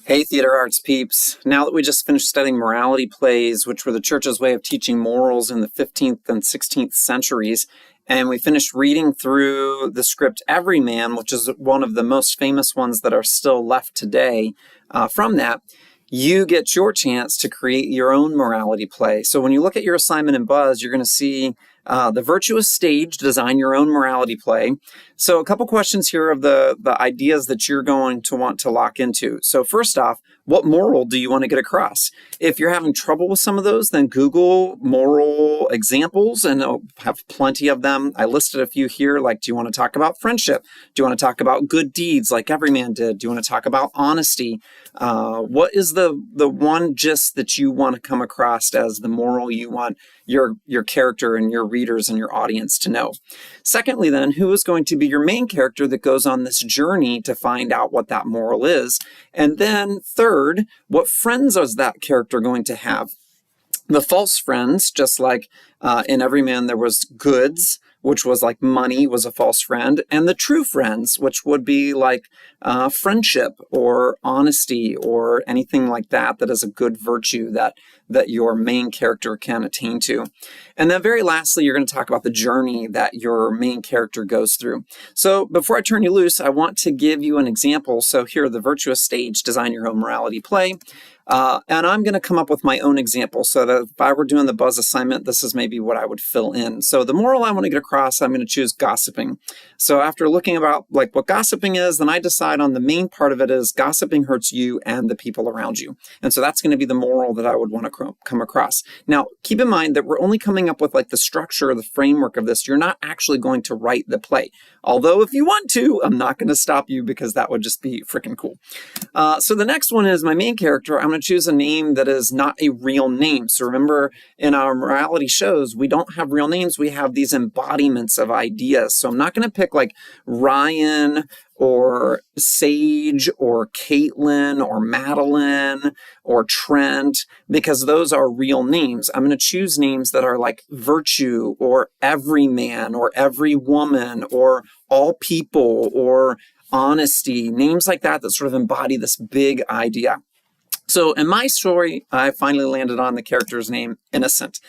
Hey, theater arts peeps. Now that we just finished studying morality plays, which were the church's way of teaching morals in the 15th and 16th centuries, and we finished reading through the script Everyman, which is one of the most famous ones that are still left today from that, you get your chance to create your own morality play. So when you look at your assignment in Buzz, you're going to see the virtuous stage, design your own morality play. So a couple questions here of the ideas that you're going to want to lock into. So first off, what moral do you want to get across? If you're having trouble with some of those, then Google moral examples and I'll have plenty of them. I listed a few here, like, do you want to talk about friendship? Do you want to talk about good deeds like Everyman did? Do you want to talk about honesty? What is the one gist that you want to come across as the moral you want your character and your readers and your audience to know? Secondly, then, who is going to be your main character that goes on this journey to find out what that moral is? And then third, what friends is that character going to have? The false friends, just like in Everyman there was goods, which was like money was a false friend, and the true friends, which would be like friendship or honesty or anything like that that is a good virtue that your main character can attain to. And then very lastly, you're going to talk about the journey that your main character goes through. So before I turn you loose, I want to give you an example. So here, the virtuous stage, design your own morality play. And I'm going to come up with my own example so that if I were doing the Buzz assignment, this is maybe what I would fill in. So the moral I want to get across, I'm going to choose gossiping. So after looking about like what gossiping is, then I decide on the main part of it is gossiping hurts you and the people around you. And so that's going to be the moral that I would want to come across. Now, keep in mind that we're only coming up with like the structure or the framework of this. You're not actually going to write the play. Although if you want to, I'm not going to stop you because that would just be freaking cool. So the next one is my main character. I'm going to choose a name that is not a real name. So remember, in our morality shows, we don't have real names. We have these embodiments of ideas. So I'm not going to pick like Ryan or Sage or Caitlin or Madeline or Trent, because those are real names. I'm going to choose names that are like virtue or everyman or every woman or all people or honesty, names like that that sort of embody this big idea. So in my story, I finally landed on the character's name, Innocent.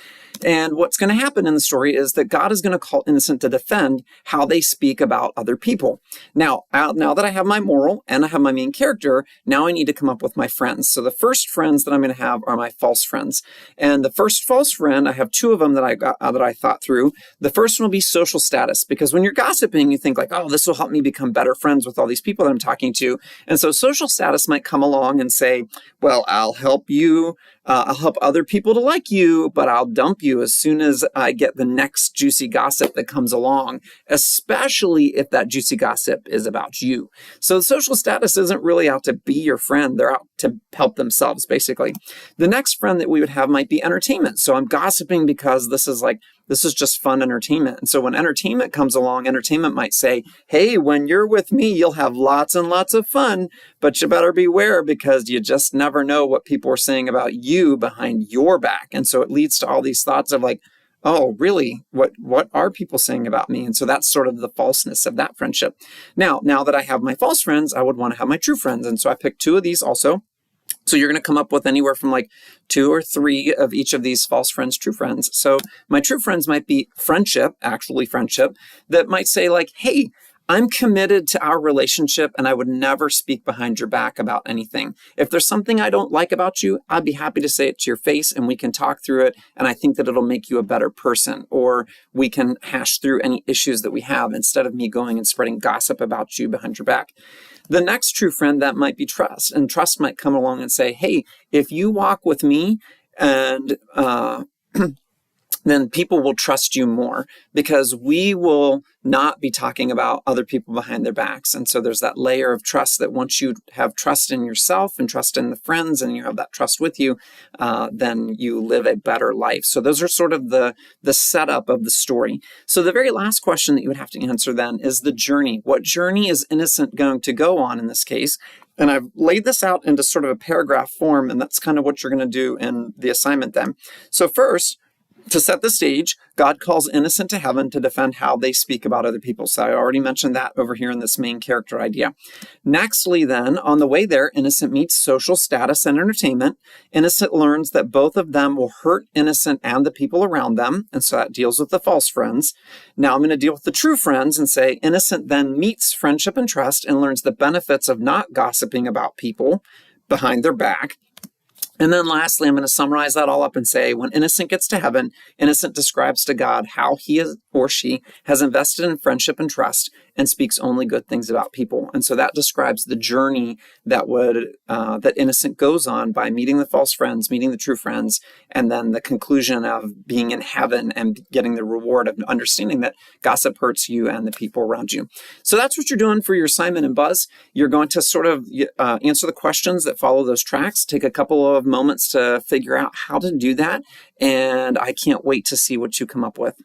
And what's going to happen in the story is that God is going to call Innocent to defend how they speak about other people. Now that I have my moral and I have my main character, now I need to come up with my friends. So the first friends that I'm going to have are my false friends. And the first false friend, I have two of them that I thought through. The first one will be social status, because when you're gossiping, you think like, oh, this will help me become better friends with all these people that I'm talking to. And so social status might come along and say, well, I'll help you. I'll help other people to like you, but I'll dump you as soon as I get the next juicy gossip that comes along, especially if that juicy gossip is about you. So social status isn't really out to be your friend. They're out to help themselves, basically. The next friend that we would have might be entertainment. So I'm gossiping because this is just fun entertainment. And so when entertainment comes along, entertainment might say, hey, when you're with me, you'll have lots and lots of fun, but you better beware because you just never know what people are saying about you behind your back. And so it leads to all these thoughts of like, oh, really? What are people saying about me? And so that's sort of the falseness of that friendship. Now that I have my false friends, I would want to have my true friends. And so I picked two of these also. So you're going to come up with anywhere from like 2 or 3 of each of these false friends, true friends. So my true friends might be friendship, actually friendship, that might say like, hey, I'm committed to our relationship and I would never speak behind your back about anything. If there's something I don't like about you, I'd be happy to say it to your face and we can talk through it. And I think that it'll make you a better person, or we can hash through any issues that we have instead of me going and spreading gossip about you behind your back. The next true friend, that might be trust, and trust might come along and say, hey, if you walk with me and then people will trust you more because we will not be talking about other people behind their backs. And so there's that layer of trust that once you have trust in yourself and trust in the friends and you have that trust with you, then you live a better life. So those are sort of the setup of the story. So the very last question that you would have to answer then is the journey. What journey is Innocent going to go on in this case? And I've laid this out into sort of a paragraph form, and that's kind of what you're going to do in the assignment then. So first, To set the stage, God calls Innocent to heaven to defend how they speak about other people. So I already mentioned that over here in this main character idea. Nextly, then, on the way there, Innocent meets social status and entertainment. Innocent learns that both of them will hurt Innocent and the people around them, and so that deals with the false friends. Now I'm going to deal with the true friends and say Innocent then meets friendship and trust and learns the benefits of not gossiping about people behind their back. And then lastly, I'm going to summarize that all up and say, when Innocent gets to heaven, Innocent describes to God how he or she has invested in friendship and trust and speaks only good things about people. And so that describes the journey that Innocent goes on by meeting the false friends, meeting the true friends, and then the conclusion of being in heaven and getting the reward of understanding that gossip hurts you and the people around you. So that's what you're doing for your assignment in Buzz. You're going to sort of answer the questions that follow those tracks, take a couple of moments to figure out how to do that, and I can't wait to see what you come up with.